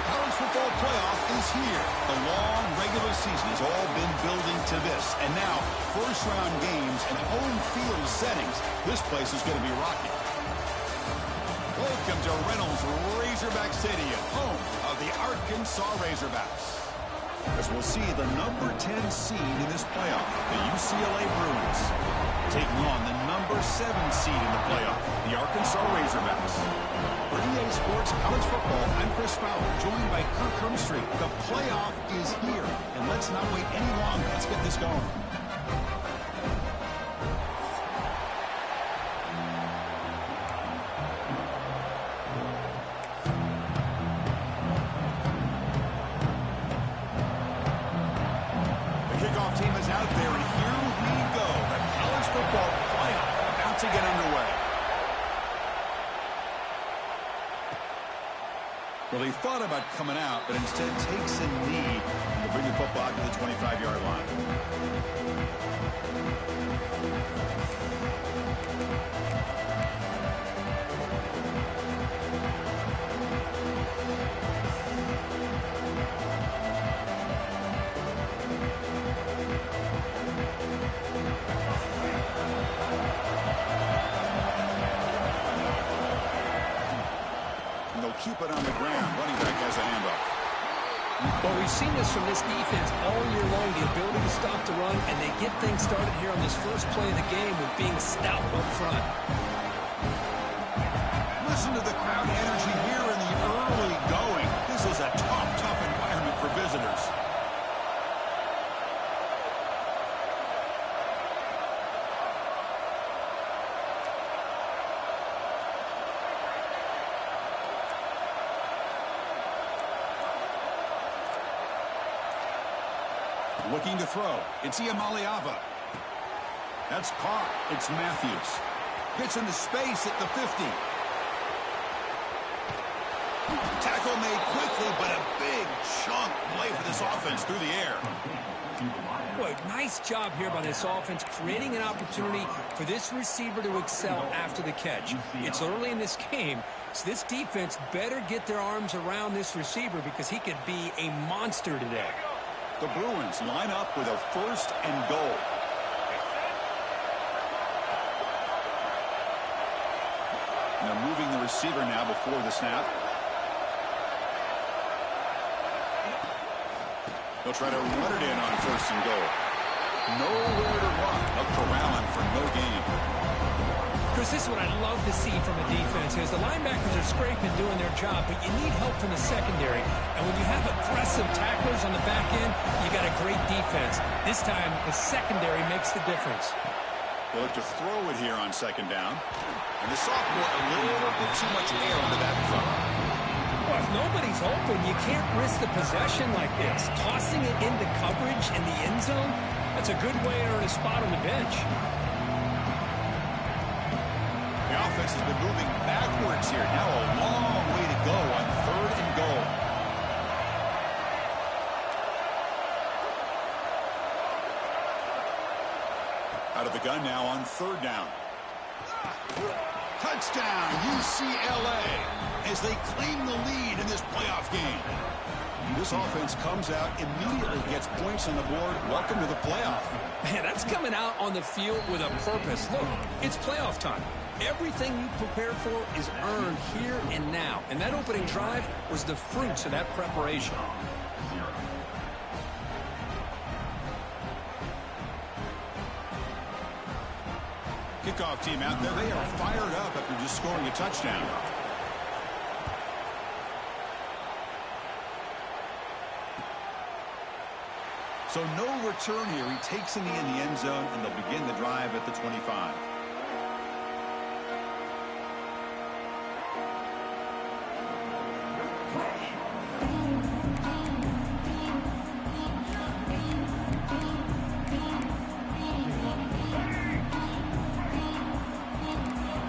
The college football playoff is here. The long regular season has all been building to this. And now, first-round games and home field settings. This place is going to be rocking. Welcome to Reynolds Razorback Stadium, home of the Arkansas Razorbacks. As we'll see the number 10 seed in this playoff, the UCLA Bruins, taking on the number 7 seed in the playoff, the Arkansas Razorbacks. For EA Sports College Football, I'm Chris Fowler, joined by Kirk Hermstreet. The playoff is here, and let's not wait any longer. Let's get this going. Team is out there, and here we go. The college football playoff about to get underway. Well, he thought about coming out, but instead takes a knee to bring the football to the 25-yard line. Keep it on the ground. Running back has a handoff. Well, we've seen this from this defense all year long, the ability to stop the run, and they get things started here on this first play of the game with being stout up front. Listen to the crowd energy here in the early going. This is a tough environment for visitors. Looking to throw. It's Iamaleava. That's caught. It's Matthews. Gets into space at the 50. Tackle made quickly, but a big chunk play for this offense through the air. Boy, nice job here by this offense, creating an opportunity for this receiver to excel after the catch. It's early in this game, so this defense better get their arms around this receiver because he could be a monster today. The Bruins line up with a 1st and goal. They're moving the receiver now before the snap. They'll try to run it in on 1st and goal. Nowhere to run. Up to Allen for no gain. Chris, this is what I love to see from a defense is the linebackers are scraping doing their job, but you need help from the secondary. And when you have aggressive tacklers on the back end, you got a great defense. This time, the secondary makes the difference. They'll have to throw it here on 2nd down. And the sophomore a little bit too much air into that throw. Well, if nobody's open, you can't risk the possession like this. Tossing it into coverage in the end zone, that's a good way to earn a spot on the bench. The offense has been moving backwards here. Now a long way to go on 3rd and goal. Out of the gun now on 3rd down. Touchdown, UCLA, as they claim the lead in this playoff game. This offense comes out, immediately gets points on the board. Welcome to the playoff. Man, that's coming out on the field with a purpose. Look, it's playoff time. Everything you prepare for is earned here and now. And that opening drive was the fruits of that preparation. Kickoff team out there. They are fired up after just scoring a touchdown. So no return here. He takes in the end zone, and they'll begin the drive at the 25.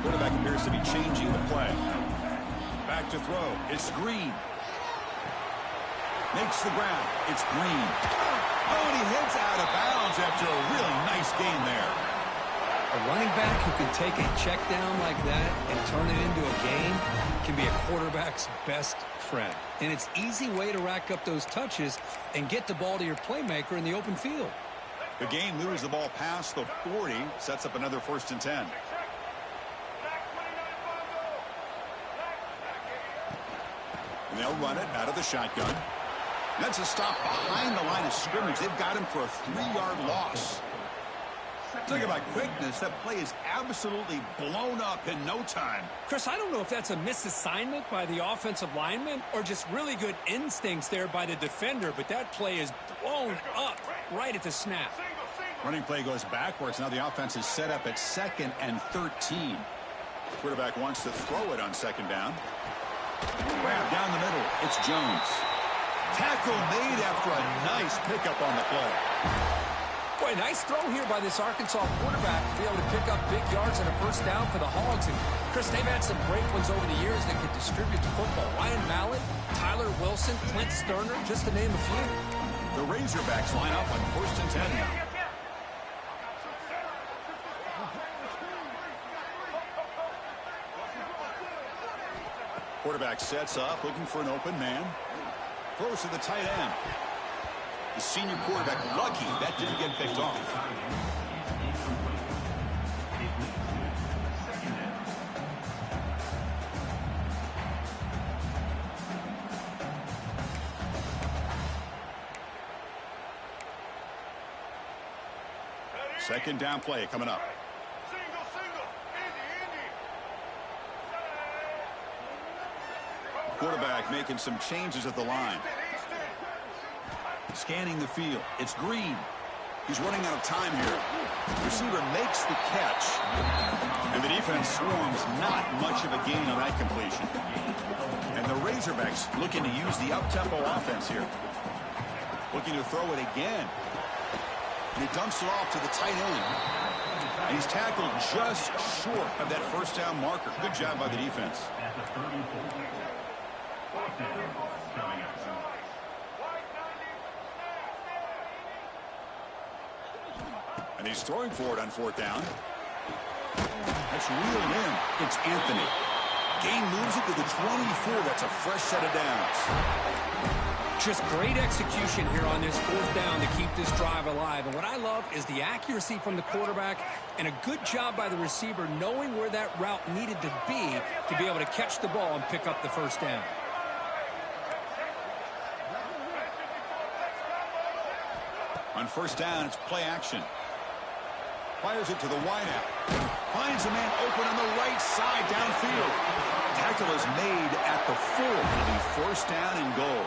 Quarterback appears to be changing the play. Back to throw. It's Green. Makes the ground. It's Green. Oh, and he heads out of bounds after a really nice gain there. A running back who can take a check down like that and turn it into a gain can be a quarterback's best friend. And it's an easy way to rack up those touches and get the ball to your playmaker in the open field. The gain moves the ball past the 40, sets up another 1st and 10. And they'll run it out of the shotgun. That's a stop behind the line of scrimmage. They've got him for a 3-yard loss. Talk about quickness. That play is absolutely blown up in no time. Chris, I don't know if that's a misassignment by the offensive lineman or just really good instincts there by the defender, but that play is blown up right at the snap. Running play goes backwards. Now the offense is set up at 2nd and 13. Quarterback wants to throw it on 2nd down. Grab down the middle. It's Jones. Tackle made after a nice pickup on the play. Boy, nice throw here by this Arkansas quarterback to be able to pick up big yards and a 1st down for the Hogs. And, Chris, they've had some great ones over the years that could distribute the football. Ryan Mallett, Tyler Wilson, Clint Sterner, just to name a few. The Razorbacks line up on 1st and 10 now. Quarterback sets up, looking for an open man. Throws to the tight end. The senior quarterback lucky that didn't get picked off. Second down play coming up. Quarterback making some changes at the line. Scanning the field. It's Green. He's running out of time here. Receiver makes the catch. And the defense swarms. Not much of a gain on that completion. And the Razorbacks looking to use the up-tempo offense here. Looking to throw it again. And he dumps it off to the tight end. And he's tackled just short of that 1st down marker. Good job by the defense. And he's throwing for it on 4th down. That's reeled in. It's Anthony. Gain moves it to the 24. That's a fresh set of downs. Just great execution here on this 4th down to keep this drive alive. And what I love is the accuracy from the quarterback and a good job by the receiver knowing where that route needed to be able to catch the ball and pick up the 1st down. On 1st down, it's play action. Fires it to the wideout. Finds a man open on the right side downfield. Tackle is made at the 4. It'll be 1st down and goal.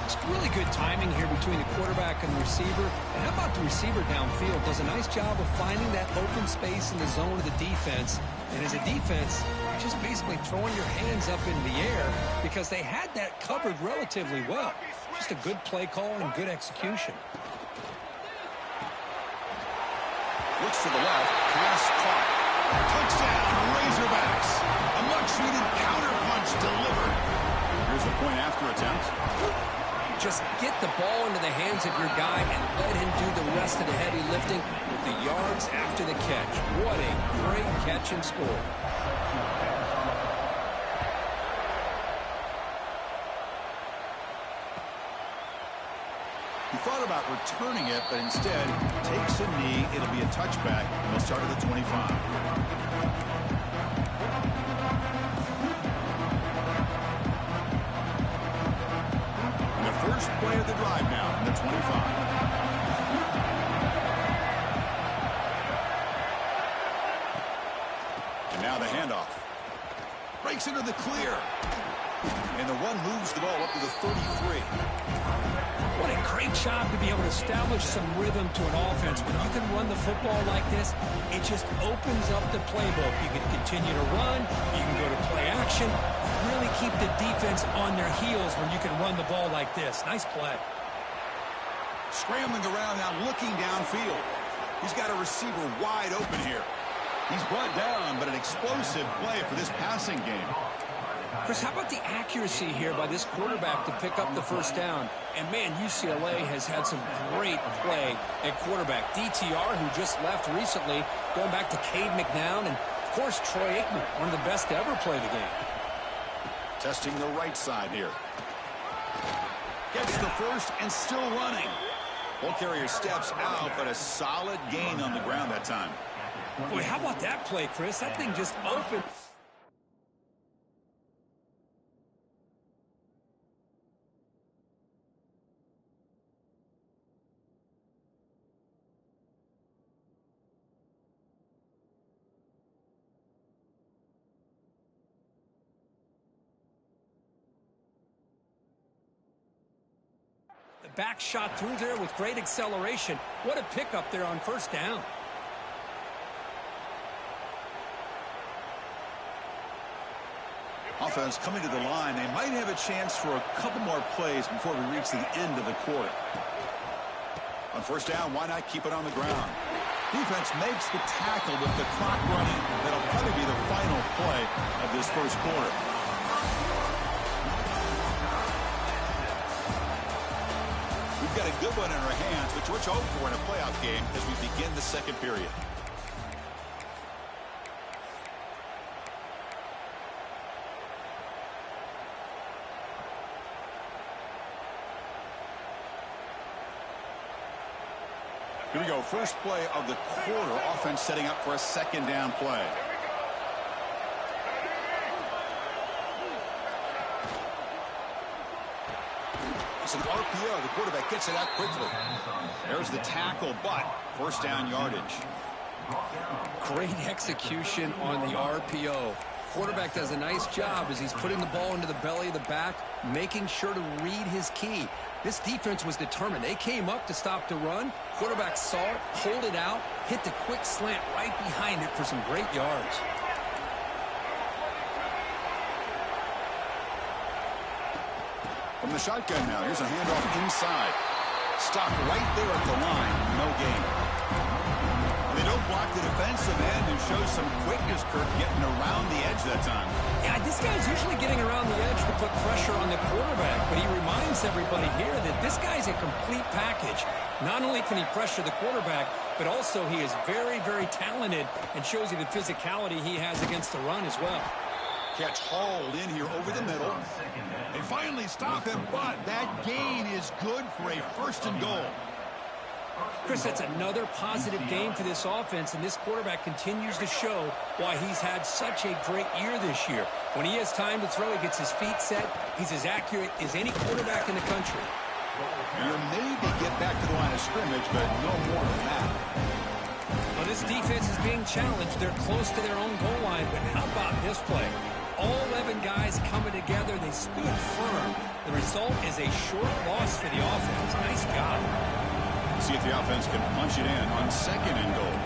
It's really good timing here between the quarterback and the receiver. And how about the receiver downfield? Does a nice job of finding that open space in the zone of the defense. And as a defense, just basically throwing your hands up in the air because they had that covered relatively well. Just a good play call and good execution. Looks to the left. Pass caught. Touchdown, Razorbacks. A much-needed counter-punch delivered. Here's the point after attempt. Just get the ball into the hands of your guy and let him do the rest of the heavy lifting with the yards after the catch. What a great catch and score. He thought about returning it, but instead takes a knee. It'll be a touchback, and they'll start at the 25. And the first play of the drive now from the 25. And now the handoff. Breaks into the clear. And the run moves the ball up to the 33. What a great job to be able to establish some rhythm to an offense. When you can run the football like this, it just opens up the playbook. You can continue to run. You can go to play action. Really keep the defense on their heels when you can run the ball like this. Nice play. Scrambling around now, looking downfield. He's got a receiver wide open here. He's brought down, but an explosive play for this passing game. Chris, how about the accuracy here by this quarterback to pick up the first down? And, man, UCLA has had some great play at quarterback. DTR, who just left recently, going back to Cade McNown, and, of course, Troy Aikman, one of the best to ever play the game. Testing the right side here. Gets the first and still running. Ball carrier steps out, but a solid gain on the ground that time. Boy, how about that play, Chris? That thing just opened. The back shot through there with great acceleration. What a pickup there on first down. Offense coming to the line. They might have a chance for a couple more plays before we reach the end of the quarter. On first down, why not keep it on the ground? Defense makes the tackle with the clock running. That'll probably be the final play of this first quarter. We've got a good one in our hands, which we're hoping for in a playoff game as we begin the second period. Here we go. First play of the quarter. Offense setting up for a second down play. It's an RPO. The quarterback gets it out quickly. There's the tackle, but first down yardage. Great execution on the RPO. Quarterback does a nice job as he's putting the ball into the belly of the back, making sure to read his key. This defense was determined. They came up to stop the run. Quarterback saw it, pulled it out, hit the quick slant right behind it for some great yards. From the shotgun now, here's a handoff inside. Stopped right there at the line. No gain. They don't block the defensive end and shows some quickness, Kirk, getting around the edge that time. Yeah, this guy's usually getting around the edge to put pressure on the quarterback, but he reminds everybody here that this guy's a complete package. Not only can he pressure the quarterback, but also he is very, very talented and shows you the physicality he has against the run as well. Catch hauled in here over the middle. They finally stop him, but that gain is good for a first and goal. Chris, that's another positive game for this offense, and this quarterback continues to show why he's had such a great year this year. When he has time to throw, he gets his feet set. He's as accurate as any quarterback in the country. You maybe get back to the line of scrimmage, but no more than that. Well, this defense is being challenged. They're close to their own goal line, but how about this play? All 11 guys coming together. They stood firm. The result is a short loss for the offense. Nice job. See if the offense can punch it in on second and goal.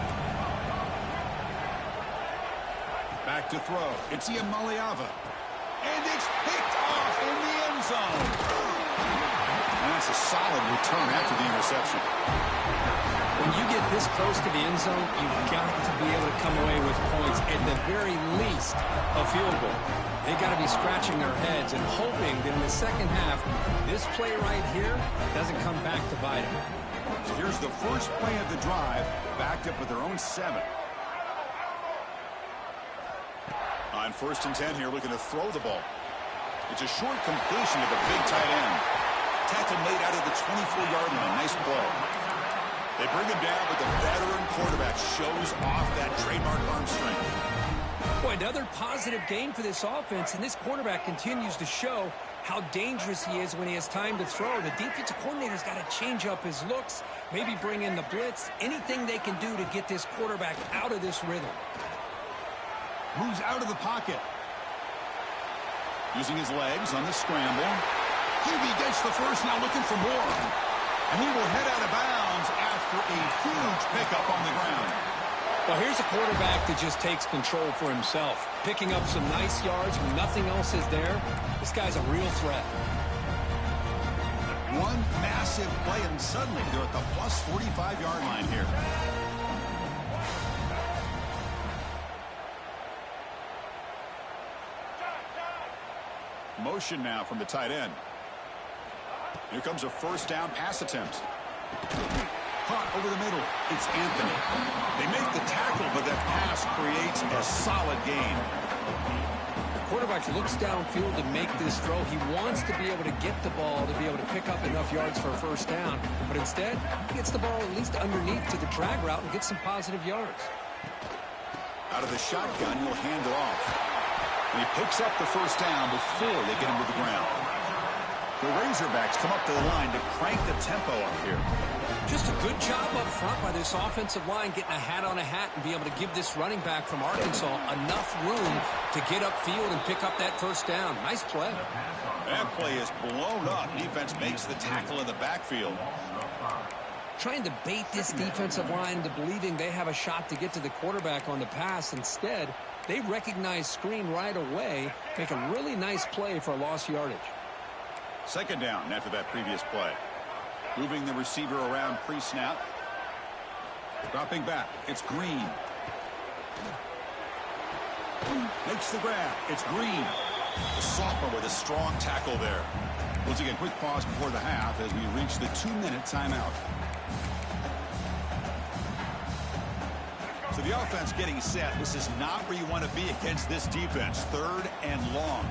Back to throw. It's Iamaleava. And it's picked off in the end zone. And that's a solid return after the interception. When you get this close to the end zone, you've got to be able to come away with points, at the very least a field goal. They've got to be scratching their heads and hoping that in the second half, this play right here doesn't come back to bite them. So here's the first play of the drive, backed up with their own 7. On first and 10 here, looking to throw the ball. It's a short completion to the big tight end. Tackle made out of the 24-yard line. Nice play. They bring him down, but the veteran quarterback shows off that trademark arm strength. Boy, another positive game for this offense, and this quarterback continues to show how dangerous he is when he has time to throw. The defensive coordinator's got to change up his looks, maybe bring in the blitz, anything they can do to get this quarterback out of this rhythm. Moves out of the pocket. Using his legs on the scramble. QB gets the first, now looking for more. And he will head out of bounds after a huge pickup on the ground. Well, here's a quarterback that just takes control for himself, picking up some nice yards when nothing else is there. This guy's a real threat. One massive play, and suddenly they're at the plus 45-yard line here. motion now from the tight end. Here comes a first down pass attempt. Caught over the middle. It's Anthony. They make the tackle, but that pass creates a solid gain. The quarterback looks downfield to make this throw. He wants to be able to get the ball to be able to pick up enough yards for a first down. But instead, he gets the ball at least underneath to the drag route and gets some positive yards. Out of the shotgun, he'll hand it off. And he picks up the first down before they get him to the ground. The Razorbacks come up to the line to crank the tempo up here. Just a good job up front by this offensive line, getting a hat on a hat and be able to give this running back from Arkansas enough room to get upfield and pick up that first down. Nice play. That play is blown up. Defense makes the tackle in the backfield. Trying to bait this defensive line into believing they have a shot to get to the quarterback on the pass. Instead, they recognize screen right away, make a really nice play for lost yardage. Second down after that previous play. Moving the receiver around pre-snap. Dropping back. It's Green. Makes the grab. It's Green. The sophomore with a strong tackle there. We'll take a quick pause before the half as we reach the 2-minute timeout. So the offense getting set. This is not where you want to be against this defense. 3rd and long.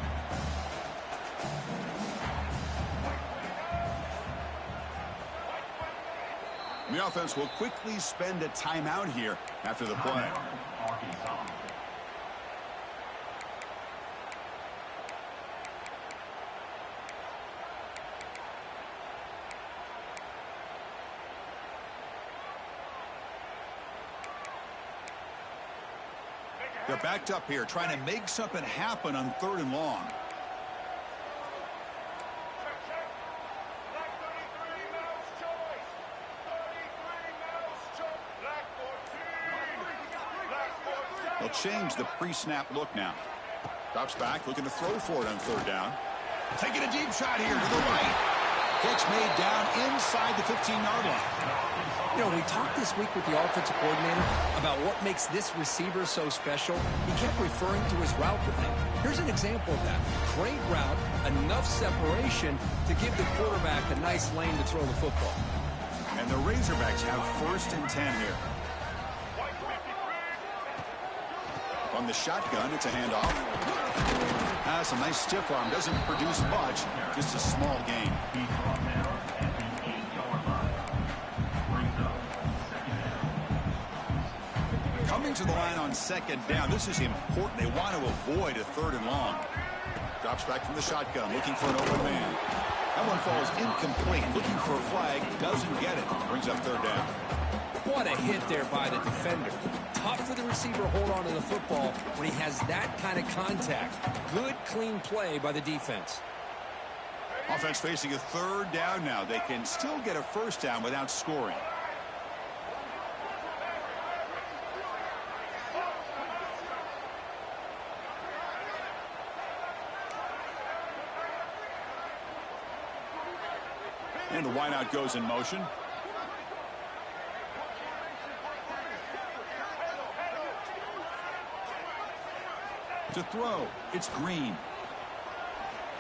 The offense will quickly spend a timeout here after the play. They're backed up here trying to make something happen on 3rd and long. They'll change the pre-snap look now. Drops back, looking to throw for it on 3rd down. Taking a deep shot here to the right. Catch made down inside the 15-yard line. You know, we talked this week with the offensive coordinator about what makes this receiver so special. He kept referring to his route running. Here's an example of that. Great route, enough separation to give the quarterback a nice lane to throw the football. And the Razorbacks have 1st and 10 here. On the shotgun, it's a handoff. Has a nice stiff arm. Doesn't produce much. Just a small gain. Coming to the line on 2nd down. This is important. They want to avoid a 3rd and long. Drops back from the shotgun. Looking for an open man. That one falls incomplete. Looking for a flag. Doesn't get it. Brings up 3rd down. What a hit there by the defender. Tough for the receiver to hold on to the football when he has that kind of contact. Good, clean play by the defense. Offense facing a 3rd down now. They can still get a first down without scoring. And the wideout goes in motion. To throw, it's Green.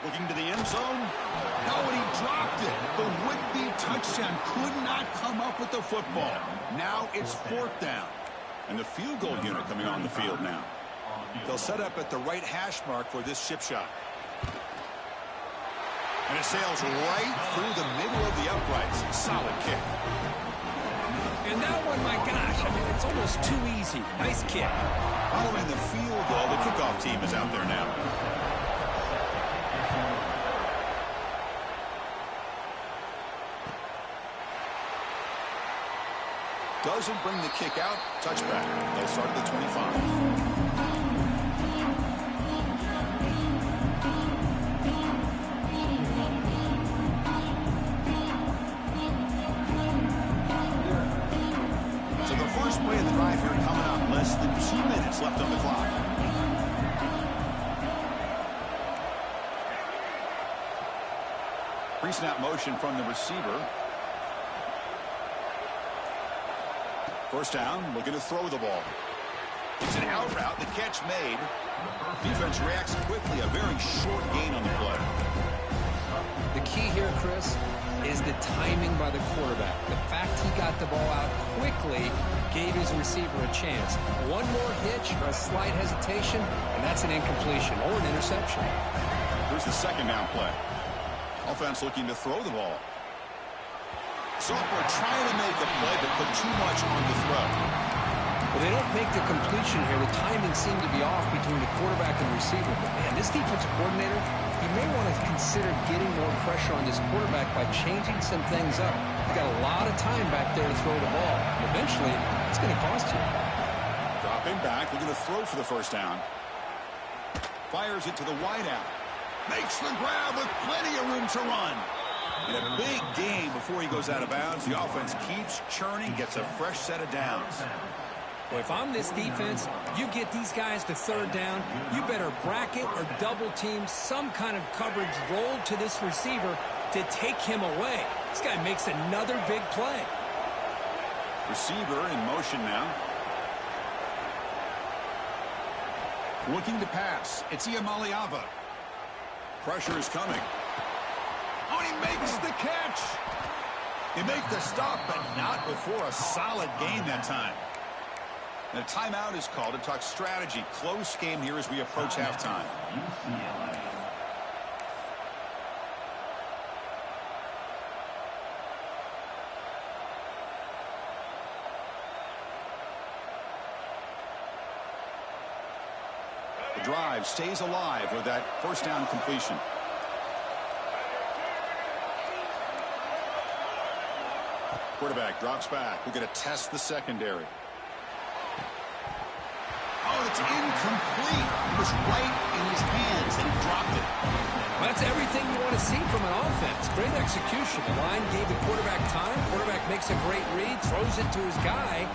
Looking to the end zone. No, and he dropped it. The would-be touchdown could not come up with the football. Now it's 4th down. And the field goal unit coming on the field now. They'll set up at the right hash mark for this chip shot. And it sails right through the middle of the uprights. Solid kick. And that one, my gosh, I mean, it's almost too easy. Nice kick. Following the field goal, the kickoff team is out there now. Doesn't bring the kick out. Touchback. They'll start at the 25. First play of the drive here coming up. Less than 2 minutes left on the clock. Pre-snap motion from the receiver. First down, looking to throw the ball. It's an out route. The catch made. Defense reacts quickly. A very short gain on the play. The key here, Chris, is the timing by the quarterback. The fact he got the ball out quickly gave his receiver a chance. One more hitch or a slight hesitation, and that's an incompletion or an interception. Here's the second down play. Offense looking to throw the ball. Sophomore trying to make a play, but put too much on the throw. Well, they don't make the completion here. The timing seemed to be off between the quarterback and receiver. But, man, this defensive coordinator, he may want to consider getting more pressure on this quarterback by changing some things up. He's got a lot of time back there to throw the ball. And eventually, it's going to cost you. Dropping back, looking to throw for the first down. Fires it to the wideout. Makes the grab with plenty of room to run. And a big gain before he goes out of bounds. The offense keeps churning, gets a fresh set of downs. Well, if I'm this defense, you get these guys to third down, you better bracket or double team some kind of coverage roll to this receiver to take him away. This guy makes another big play. Receiver in motion now. Looking to pass. It's Iamaleava. Pressure is coming. Oh, he makes the catch. They make the stop, but not before a solid gain that time. And a timeout is called to talk strategy. Close game here as we approach halftime. The drive stays alive with that first down completion. Quarterback drops back. We're going to test the secondary. Oh, it's incomplete. It was right in his hands, and he dropped it. Well, that's everything you want to see from an offense. Great execution. The line gave the quarterback time. Quarterback makes a great read, throws it to his guy.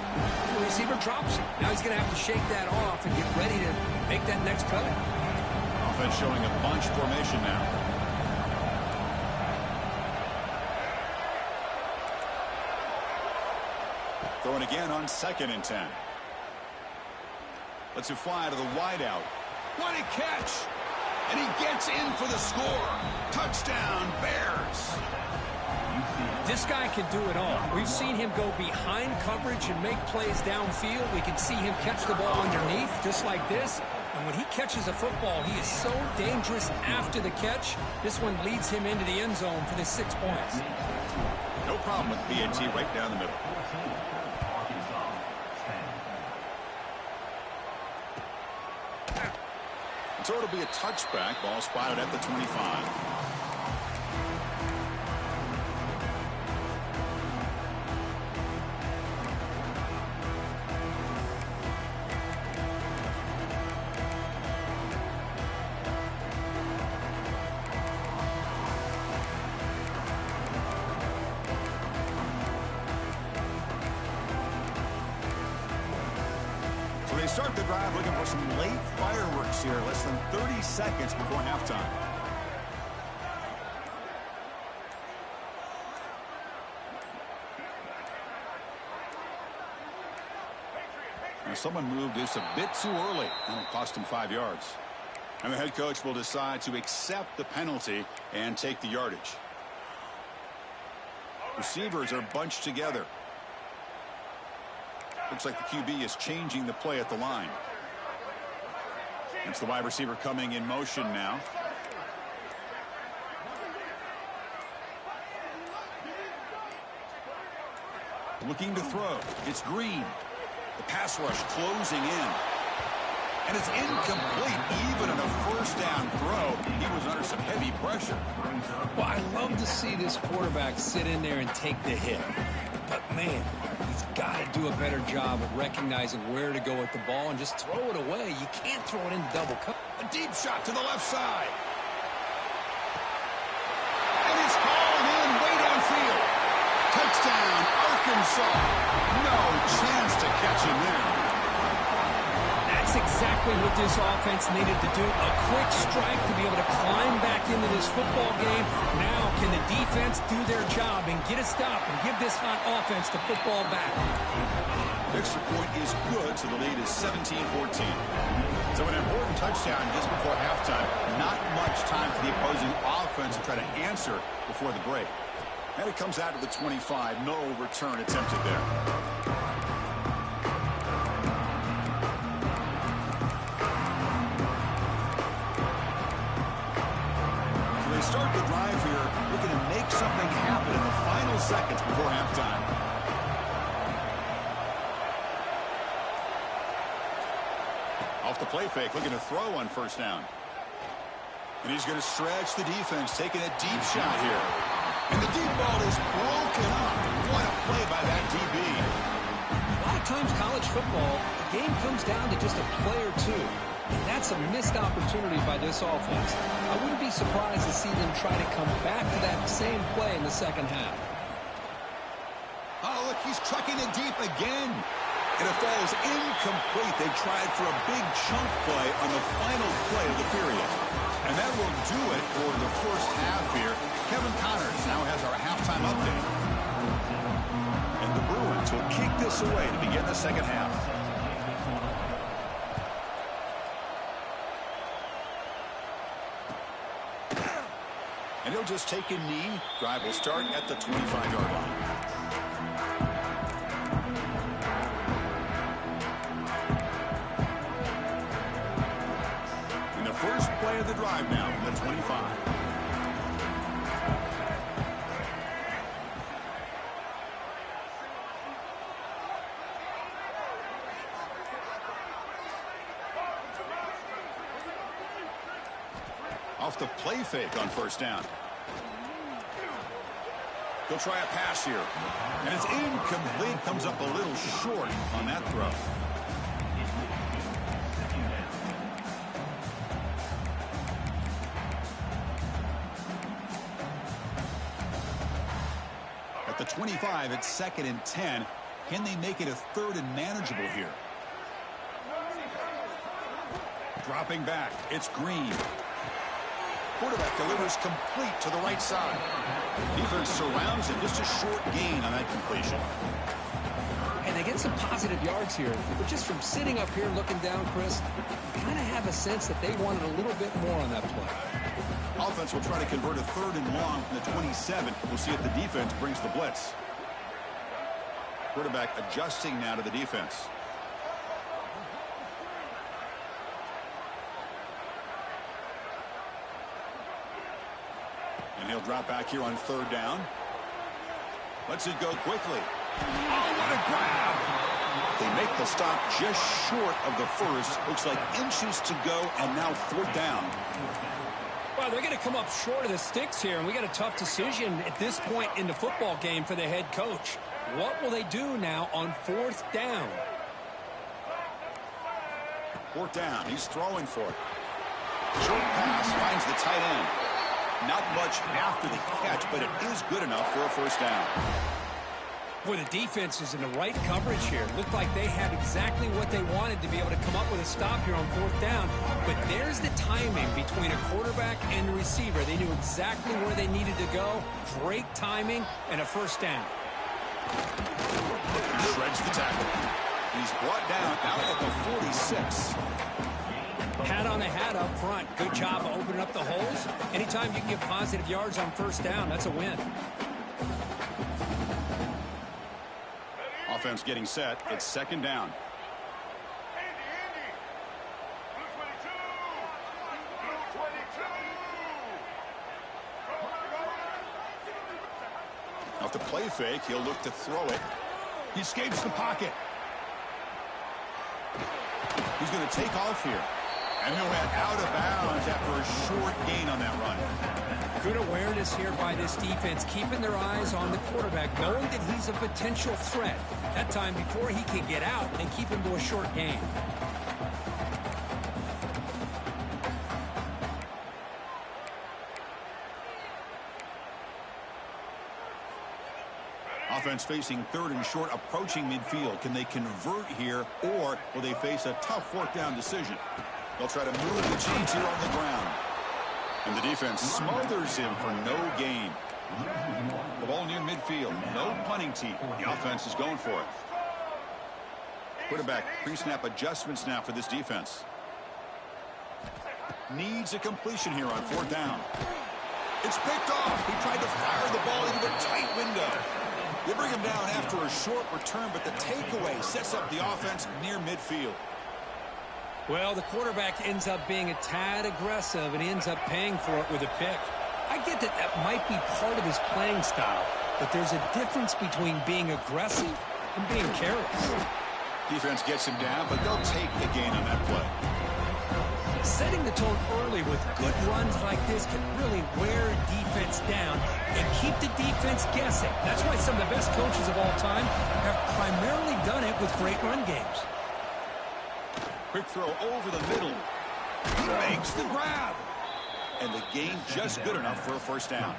The receiver drops it. Now he's going to have to shake that off and get ready to make that next play. Offense showing a bunch formation now. Throwing again on 2nd and 10. Lets it fly to the wideout. What a catch! And he gets in for the score. Touchdown, Bears. This guy can do it all. We've seen him go behind coverage and make plays downfield. We can see him catch the ball underneath, just like this. And when he catches a football, he is so dangerous after the catch. This one leads him into the end zone for the 6 points. No problem with BAT right down the middle. So it'll be a touchback. Ball spotted at the 25. They start the drive looking for some late fireworks here, less than 30 seconds before halftime. Now someone moved this a bit too early, and it cost him 5 yards. And the head coach will decide to accept the penalty and take the yardage. Receivers are bunched together. Looks like the QB is changing the play at the line. It's the wide receiver coming in motion now. Looking to throw. It's Green. The pass rush closing in. And it's incomplete. Even on a first down throw, he was under some heavy pressure. Well, I love to see this quarterback sit in there and take the hit. But, man, he's got to do a better job of recognizing where to go with the ball and just throw it away. You can't throw it in double cover. A deep shot to the left side. And it's hauled in way downfield. Touchdown, Arkansas. No chance to catch him there. That's exactly what this offense needed to do. A quick strike to be able to climb back into this football game. Now can the defense do their job and get a stop and give this hot offense the football back? Extra point is good, so the lead is 17-14. So an important touchdown just before halftime. Not much time for the opposing offense to try to answer before the break. And it comes out to the 25. No return attempted there. So they start the drive here, looking to make something happen in the final seconds before halftime. Off the play fake, looking to throw on first down. And he's going to stretch the defense, taking a deep shot here. And the deep ball is broken up. What a play by that DB. A lot of times college football, the game comes down to just a play or two. And that's a missed opportunity by this offense. I wouldn't be surprised to see them try to come back to that same play in the second half. Oh, look, he's trucking it deep again. And it falls incomplete. They tried for a big chunk play on the final play of the period. And that will do it for the first half here. Kevin Connors now has our halftime update. And the Bruins will kick this away to begin the second half. And he'll just take a knee. Drive will start at the 25-yard line. First play of the drive now from the 25. Off the play fake on first down. He'll try a pass here. And it's incomplete. Comes up a little short on that throw. The 25 at 2nd and 10. Can they make it a 3rd and manageable here? Dropping back, it's Green. Quarterback delivers complete to the right side. Defense surrounds him, just a short gain on that completion. And they get some positive yards here, but just from sitting up here looking down, Chris, you kind of have a sense that they wanted a little bit more on that play. Offense will try to convert a 3rd and long from the 27. We'll see if the defense brings the blitz. Quarterback adjusting now to the defense. And he'll drop back here on 3rd down. Lets it go quickly. Oh, what a grab! They make the stop just short of the first. Looks like inches to go, and now 4th down. Well, they're going to come up short of the sticks here, and we got a tough decision at this point in the football game for the head coach. What will they do now on 4th down? 4th down, he's throwing for it. Short pass finds the tight end. Not much after the catch, but it is good enough for a first down. Boy, the defense is in the right coverage here. Looked like they had exactly what they wanted to be able to come up with a stop here on 4th down. But there's the timing between a quarterback and the receiver. They knew exactly where they needed to go. Great timing and a first down. He shreds the tackle. He's brought down out at the 46. Hat on the hat up front. Good job of opening up the holes. Anytime you can get positive yards on first down, that's a win. Offense getting set. It's 2nd down. Off the play fake, he'll look to throw it. He escapes the pocket. He's going to take off here. And he'll head out of bounds after a short gain on that run. Good awareness here by this defense, keeping their eyes on the quarterback, knowing that he's a potential threat. That time before he can get out and keep him to a short gain. Offense facing third and short, approaching midfield. Can they convert here, or will they face a tough fourth down decision? They'll try to move the chains here on the ground. And the defense smothers him for no gain. The ball near midfield. No punting team. The offense is going for it. Quarterback pre-snap adjustments now for this defense. Needs a completion here on fourth down. It's picked off. He tried to fire the ball into a tight window. They bring him down after a short return, but the takeaway sets up the offense near midfield. Well, the quarterback ends up being a tad aggressive, and he ends up paying for it with a pick. I get that that might be part of his playing style, but there's a difference between being aggressive and being careless. Defense gets him down, but they'll take the gain on that play. Setting the tone early with good runs like this can really wear defense down and keep the defense guessing. That's why some of the best coaches of all time have primarily done it with great run games. Quick throw over the middle. He makes the grab. And the gain just good enough for a first down.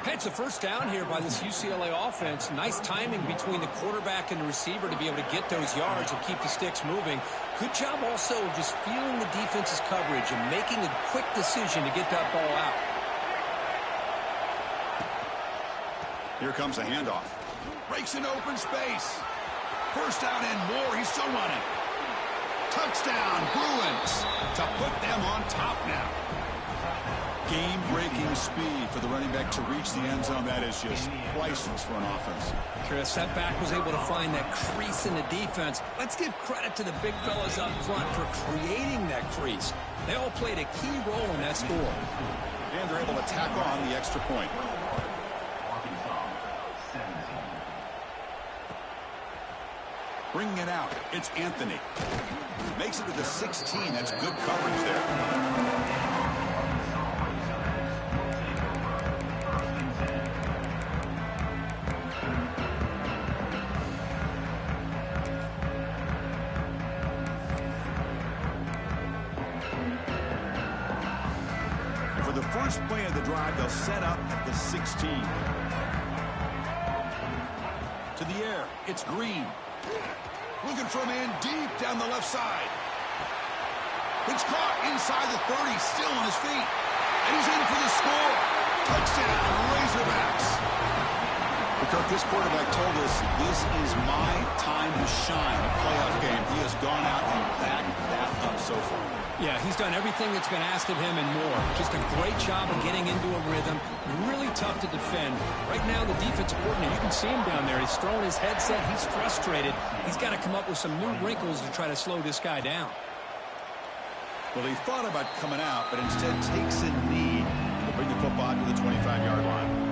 It's a first down here by this UCLA offense. Nice timing between the quarterback and the receiver to be able to get those yards and keep the sticks moving. Good job also of just feeling the defense's coverage and making a quick decision to get that ball out. Here comes a handoff. Breaks in open space. First down and more. He's still running. Touchdown, Bruins, to put them on top now. Game-breaking speed for the running back to reach the end zone. That is just priceless for an offense. Chris, that back was able to find that crease in the defense. Let's give credit to the big fellas up front for creating that crease. They all played a key role in that score. And they're able to tack on the extra point. Bringing it out, it's Anthony. Makes it to the 16. That's good coverage there. For the first play of the drive, they'll set up at the 16. To the air, it's Green. Looking for a man deep down the left side. It's caught inside the 30, still on his feet. And he's in for the score. Touchdown, Razorbacks. Because this quarterback told us this is my time to shine. A playoff game. He has gone out and backed that up so far. Yeah, he's done everything that's been asked of him and more. Just a great job of getting into a rhythm. Really tough to defend. Right now, the defensive coordinator, you can see him down there. He's throwing his headset. He's frustrated. He's got to come up with some new wrinkles to try to slow this guy down. Well, he thought about coming out, but instead takes a knee to bring the football to the 25-yard line.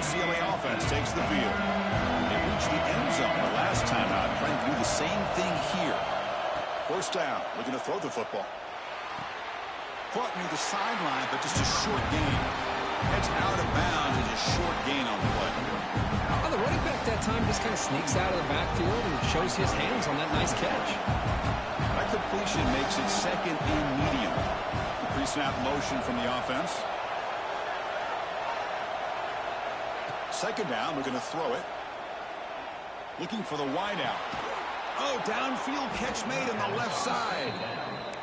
UCLA offense takes the field. They reached the end zone the last time out, trying to do the same thing here. First down, looking to throw the football. Caught near the sideline, but just a short gain. It's out of bounds. It's a short gain on the play. Well, the running back that time just kind of sneaks out of the backfield and shows his hands on that nice catch. That completion makes it second and medium. The pre-snap motion from the offense. Second down, we're going to throw it. Looking for the wideout. Oh, downfield catch made on the left side.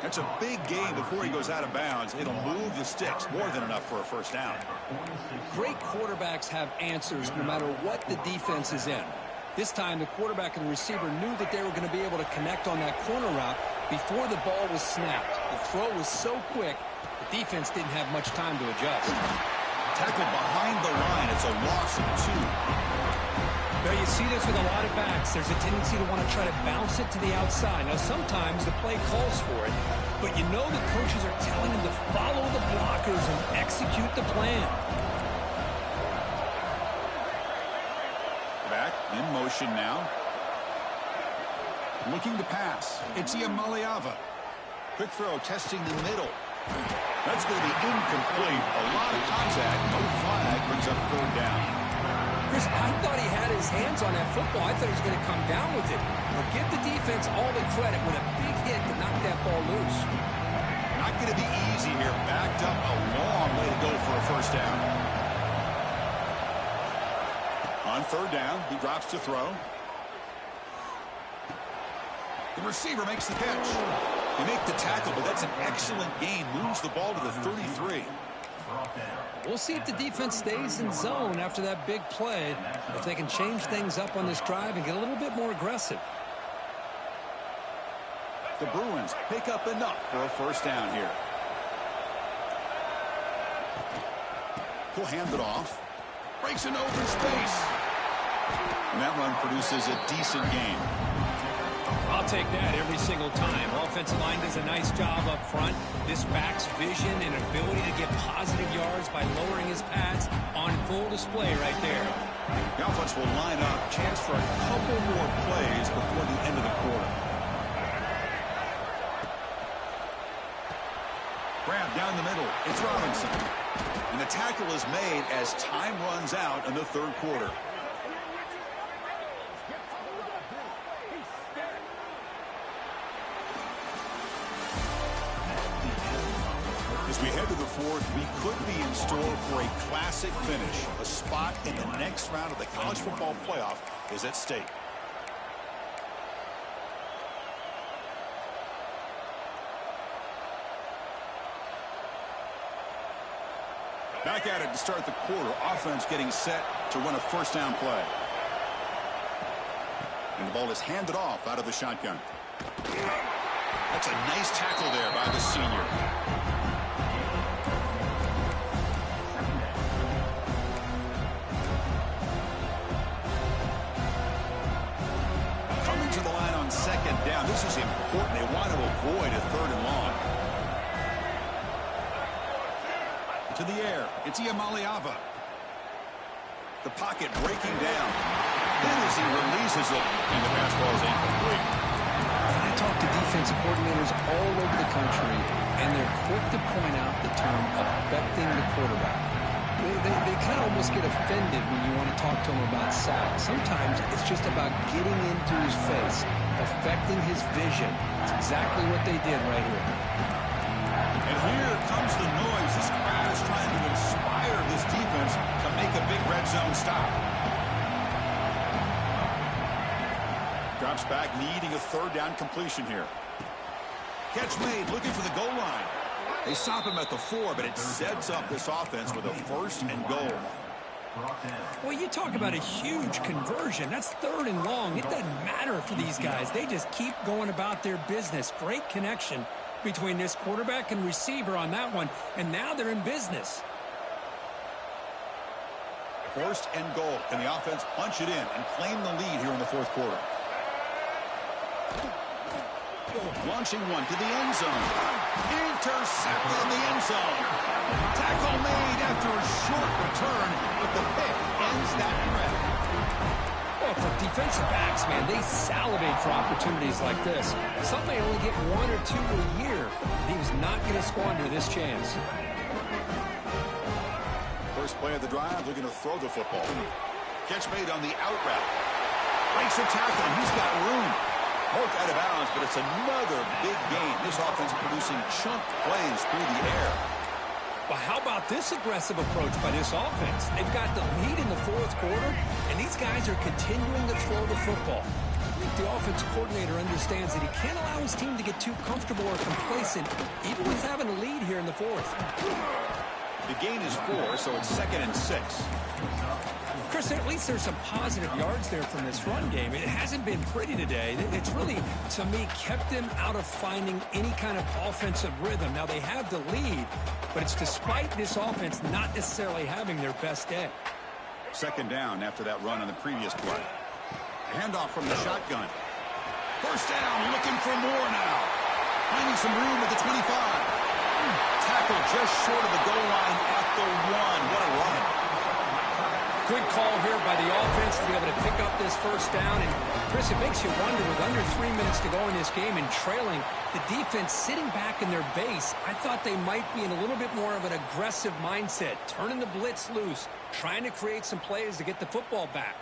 That's a big gain before he goes out of bounds. It'll move the sticks, more than enough for a first down. Great quarterbacks have answers no matter what the defense is in. This time, the quarterback and the receiver knew that they were going to be able to connect on that corner route before the ball was snapped. The throw was so quick, the defense didn't have much time to adjust. Tackled behind the line. It's a loss of 2. Now, you see this with a lot of backs. There's a tendency to want to try to bounce it to the outside. Now, sometimes the play calls for it, but you know the coaches are telling them to follow the blockers and execute the plan. Back in motion now. Looking to pass. It's Iamaleava. Quick throw, testing the middle. That's going to be incomplete. A lot of contact. No flag. Brings up third down. Chris, I thought he had his hands on that football. I thought he was going to come down with it. But give the defense all the credit with a big hit to knock that ball loose. Not going to be easy here. Backed up a long way to go for a first down. On third down, he drops to throw. The receiver makes the catch. They make the tackle, but that's an excellent gain. Moves the ball to the 33. We'll see if the defense stays in zone after that big play, if they can change things up on this drive and get a little bit more aggressive. The Bruins pick up enough for a first down here. He'll hand it off. Breaks an open space. And that run produces a decent gain. I'll take that every single time. Offensive line does a nice job up front. This back's vision and ability to get positive yards by lowering his pads on full display right there. The offense will line up. Chance for a couple more plays before the end of the quarter. Grab down the middle. It's Robinson. And the tackle is made as time runs out in the third quarter. As we head to the fourth, we could be in store for a classic finish. A spot in the next round of the college football playoff is at stake. Back at it to start the quarter. Offense getting set to run a first down play. And the ball is handed off out of the shotgun. That's a nice tackle there by the senior. Coming to the line on second down. This is important. They want to avoid a third and long. To the air. It's Iamaleava. The pocket breaking down. Then as he releases it, and the pass ball is incomplete. I talk to defensive coordinators all over the country, and they're quick to point out the term affecting the quarterback. They kind of almost get offended when you want to talk to them about sacks. Sometimes it's just about getting into his face, affecting his vision. It's exactly what they did right here. And here comes the noise. This crowd is trying to inspire this defense to make a big red zone stop. Drops back, needing a third down completion here. Catch made, looking for the goal line. They stop him at the 4, but it sets up this offense with a first and goal. Well, you talk about a huge conversion. That's third and long. It doesn't matter for these guys. They just keep going about their business. Great connection between this quarterback and receiver on that one, and now they're in business. First and goal. Can the offense punch it in and claim the lead here in the fourth quarter? Launching one to the end zone. Intercepted in the end zone. Tackle made after a short return, but the pick ends that threat. Well, for defensive backs, man, they salivate for opportunities like this. Some may only get 1 or 2 a year. He was not going to squander this chance. First play of the drive, looking to throw the football. Catch made on the out route. Breaks a tackle, and he's got room. Poked out of bounds, but it's another big gain. This offense producing chunk plays through the air. Well, how about this aggressive approach by this offense? They've got the lead in the fourth quarter, and these guys are continuing to throw the football. I think the offense coordinator understands that he can't allow his team to get too comfortable or complacent, even with having a lead here in the fourth. The gain is 4, so it's 2nd and 6. Chris, at least there's some positive yards there from this run game. It hasn't been pretty today. It's really, to me, kept them out of finding any kind of offensive rhythm. Now, they have the lead, but it's despite this offense not necessarily having their best day. Second down after that run on the previous play. Handoff from the shotgun. First down, looking for more now. Finding some room at the 25. Tackle just short of the goal line at the 1. What a run. Good call here by the offense to be able to pick up this first down. And, Chris, it makes you wonder, with under 3 minutes to go in this game and trailing, the defense sitting back in their base, I thought they might be in a little bit more of an aggressive mindset, turning the blitz loose, trying to create some plays to get the football back.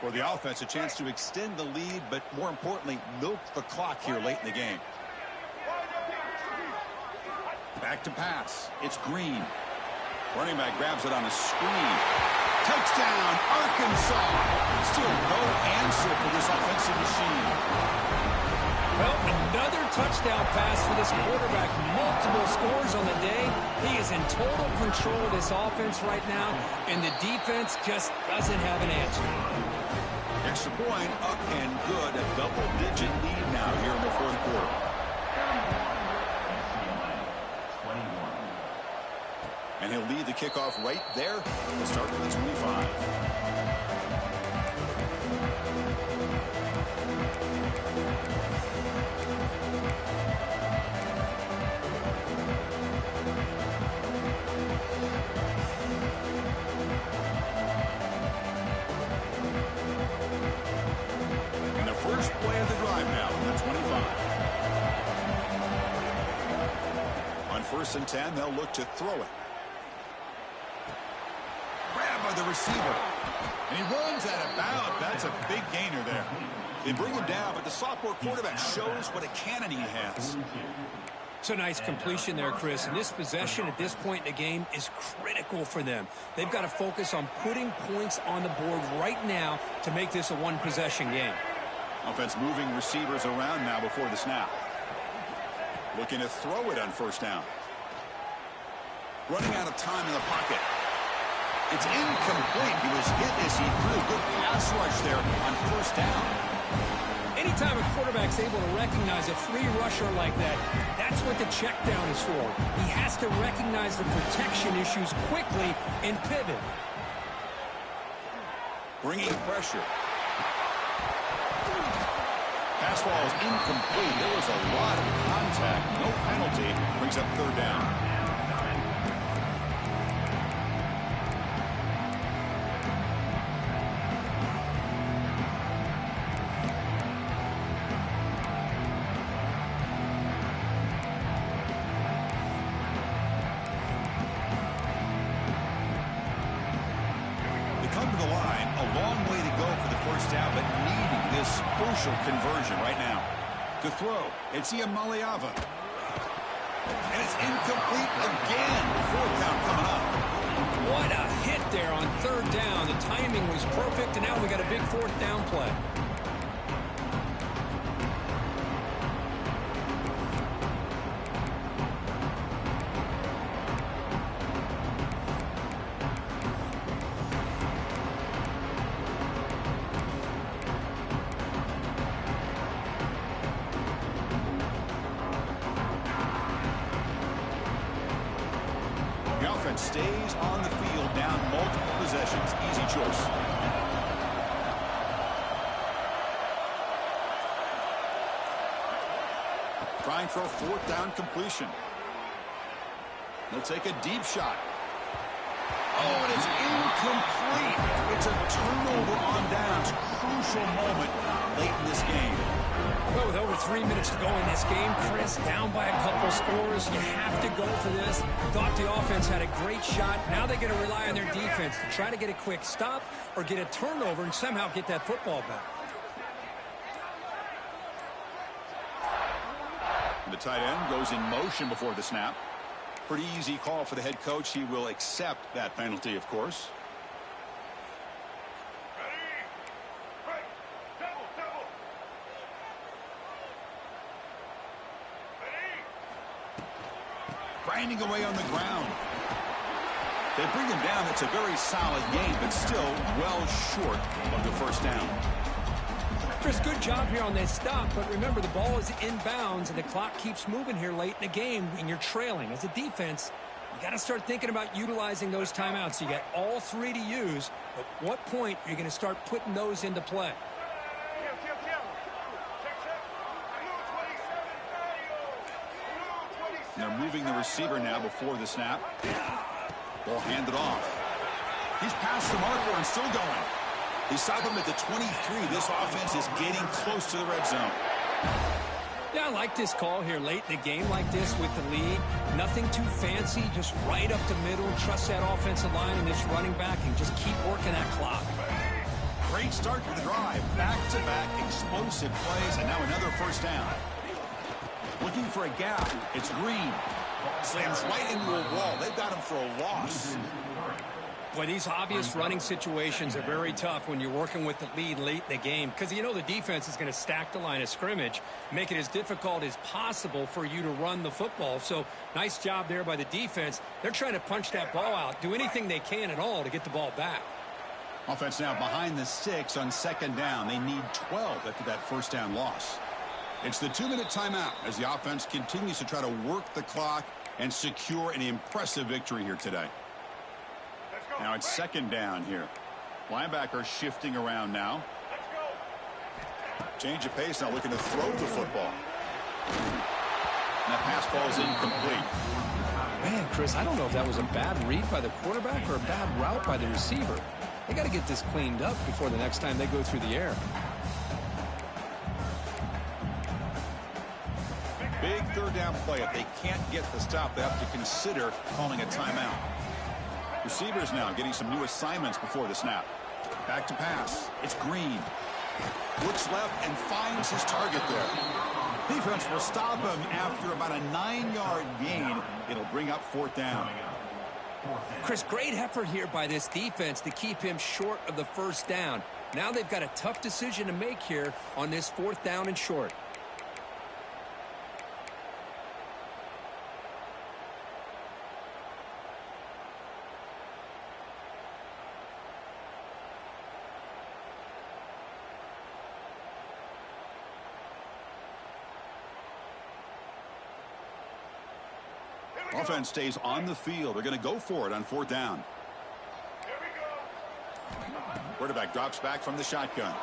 For the offense, a chance to extend the lead, but more importantly, milk the clock here late in the game. Back to pass. It's Green. Running back grabs it on a screen. Touchdown, Arkansas. Still no answer for this offensive machine. Well, another touchdown pass for this quarterback. Multiple scores on the day. He is in total control of this offense right now, and the defense just doesn't have an answer. Extra point, up and good. A double-digit lead now here in the fourth quarter. And he'll lead the kickoff right there. We'll start with the 25. And the first play of the drive now on the 25. On 1st and 10, they'll look to throw it. By the receiver, and he runs out of bounds. That's a big gainer there. They bring him down, but the sophomore quarterback shows what a cannon he has. It's a nice completion there, Chris, and this possession at this point in the game is critical for them. They've got to focus on putting points on the board right now to make this a one-possession game. Offense moving receivers around now before the snap. Looking to throw it on 1st down. Running out of time in the pocket. It's incomplete. He was hit as he threw a good pass rush there on 1st down. Anytime a quarterback's able to recognize a free rusher like that, that's what the check down is for. He has to recognize the protection issues quickly and pivot. Bringing pressure. Pass ball is incomplete. There was a lot of contact. No penalty. Brings up 3rd down. To the line, a long way to go for the 1st down, but needing this crucial conversion right now. To throw, it's Iamaleava. And it's incomplete again. 4th down coming up. What a hit there on 3rd down. The timing was perfect, and now we got a big 4th down play. Stays on the field, down multiple possessions. Easy choice. Trying for a 4th down completion. They'll take a deep shot. Oh, and it's incomplete. It's a turnover on downs. Crucial moment late in this game. Well, with over 3 minutes to go in this game, Chris, down by a couple scores, you have to go for this. Thought the offense had a great shot. Now they're going to rely on their defense to try to get a quick stop or get a turnover and somehow get that football back. The tight end goes in motion before the snap. Pretty easy call for the head coach. He will accept that penalty, of course. Grinding away on the ground. They bring him down. It's a very solid game, but still well short of the 1st down. Chris, good job here on that stop, but remember the ball is inbounds and the clock keeps moving here late in the game and you're trailing. As a defense, you got to start thinking about utilizing those timeouts. You got all 3 to use. At what point are you going to start putting those into play? And they're moving the receiver now before the snap. Ball handed off. He's past the marker and still going. They stop him at the 23. This offense is getting close to the red zone. Yeah, I like this call here late in the game like this with the lead. Nothing too fancy, just right up the middle. Trust that offensive line and this running back and just keep working that clock. Great start to the drive. Back-to-back explosive plays, and now another first down. Looking for a gap. It's Green. Slams right into a wall. They've got him for a loss. Boy, these obvious running situations are very tough when you're working with the lead late in the game because you know the defense is going to stack the line of scrimmage, make it as difficult as possible for you to run the football. So nice job there by the defense. They're trying to punch that ball out, do anything they can at all to get the ball back. Offense now behind the 6 on second down. They need 12 after that first down loss. It's the 2-minute timeout as the offense continues to try to work the clock and secure an impressive victory here today. Now it's second down here. Linebacker shifting around now. Change of pace now, looking to throw the football. And that pass falls incomplete. Man, Chris, I don't know if that was a bad read by the quarterback or a bad route by the receiver. They got to get this cleaned up before the next time they go through the air. Big third down play. If they can't get the stop, they have to consider calling a timeout. Receivers now getting some new assignments before the snap. Back to pass. It's Green. Looks left and finds his target there. Defense will stop him after about a 9-yard gain. It'll bring up fourth down. Chris, great effort here by this defense to keep him short of the first down. Now they've got a tough decision to make here on this fourth down and short. Offense stays on the field. They're going to go for it on fourth down. Here we go. Quarterback drops back from the shotgun.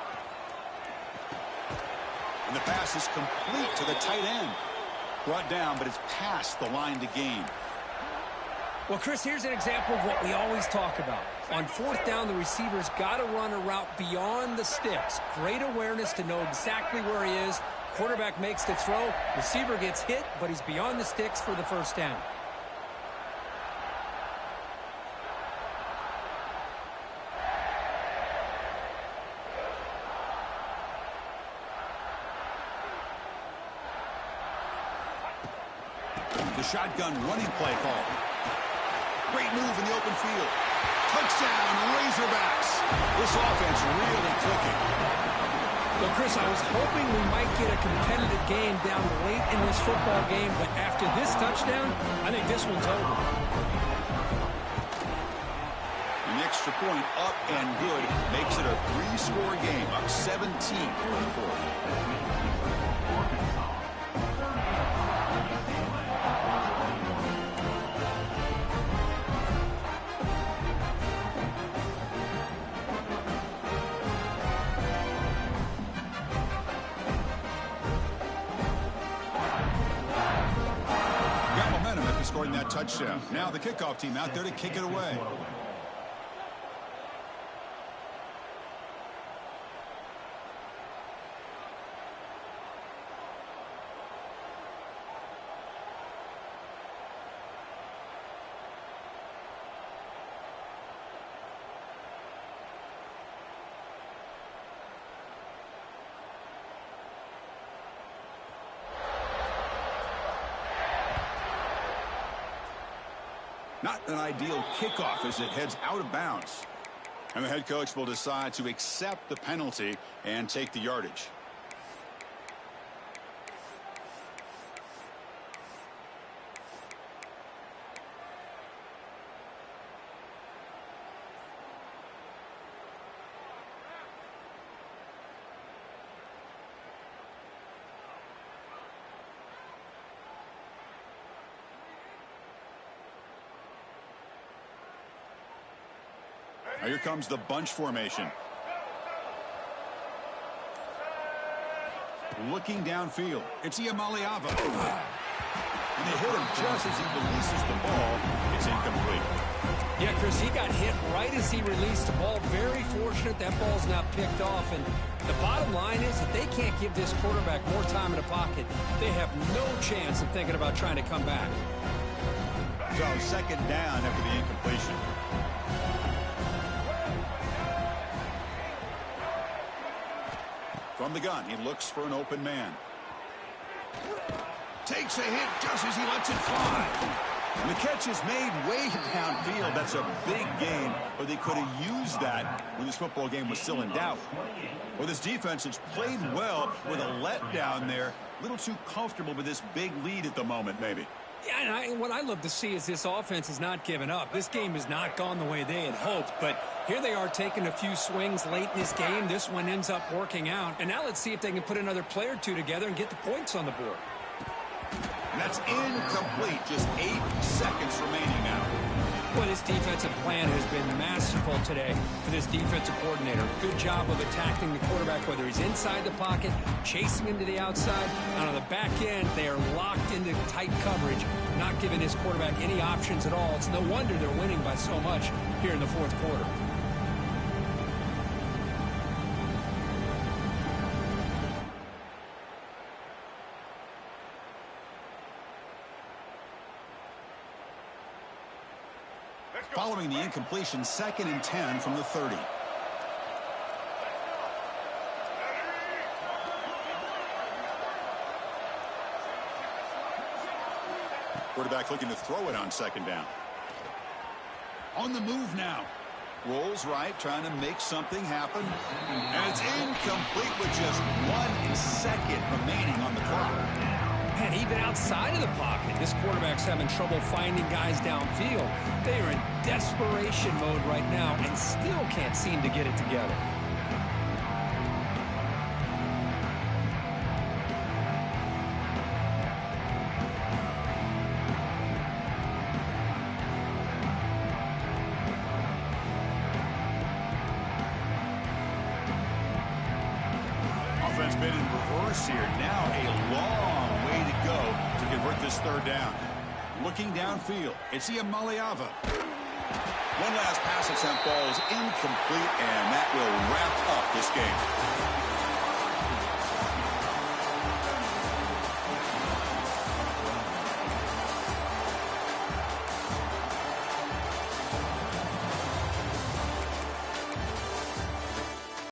And the pass is complete to the tight end. Brought down, but it's past the line to gain. Well, Chris, here's an example of what we always talk about. On fourth down, the receiver's got to run a route beyond the sticks. Great awareness to know exactly where he is. Quarterback makes the throw. Receiver gets hit, but he's beyond the sticks for the first down. The shotgun running play call. Great move in the open field. Touchdown, Razorbacks. This offense really clicking. Well, Chris, I was hoping we might get a competitive game down late in this football game, but after this touchdown, I think this one's over. An extra point up and good makes it a 3-score game, up 17 here in the fourth. Scoring that touchdown. Now the kickoff team out there to kick it away. Not an ideal kickoff as it heads out of bounds. And the head coach will decide to accept the penalty and take the yardage. Now here comes the bunch formation. Looking downfield. It's Iamaleava. And they hit him just as he releases the ball. It's incomplete. Yeah, Chris, he got hit right as he released the ball. Very fortunate that ball's not picked off. And the bottom line is that they can't give this quarterback more time in the pocket. They have no chance of thinking about trying to come back. So second down after the incompletion. From the gun, he looks for an open man. Takes a hit just as he lets it fly. And the catch is made way downfield. That's a big gain, but they could have used that when this football game was still in doubt. Well, this defense has played well with a letdown there. A little too comfortable with this big lead at the moment, maybe. Yeah, and what I love to see is this offense has not given up. This game has not gone the way they had hoped, but here they are taking a few swings late in this game. This one ends up working out, and now let's see if they can put another play or two together and get the points on the board. And that's incomplete. Just 8 seconds remaining now. Well, this defensive plan has been masterful today for this defensive coordinator. Good job of attacking the quarterback, whether he's inside the pocket, chasing him to the outside, and on the back end, they are locked into tight coverage, not giving his quarterback any options at all. It's no wonder they're winning by so much here in the fourth quarter. Following the incompletion, 2nd and 10 from the 30. Quarterback looking to throw it on 2nd down. On the move now. Rolls right, trying to make something happen. And it's incomplete with just 1 second remaining on the clock. And even outside of the pocket, this quarterback's having trouble finding guys downfield. They are in desperation mode right now and still can't seem to get it together. Offense been in reverse here. Now a long way to go to convert this 3rd down. Looking downfield, it's Iamaleava. One last pass attempt, ball is incomplete, and that will wrap up this game.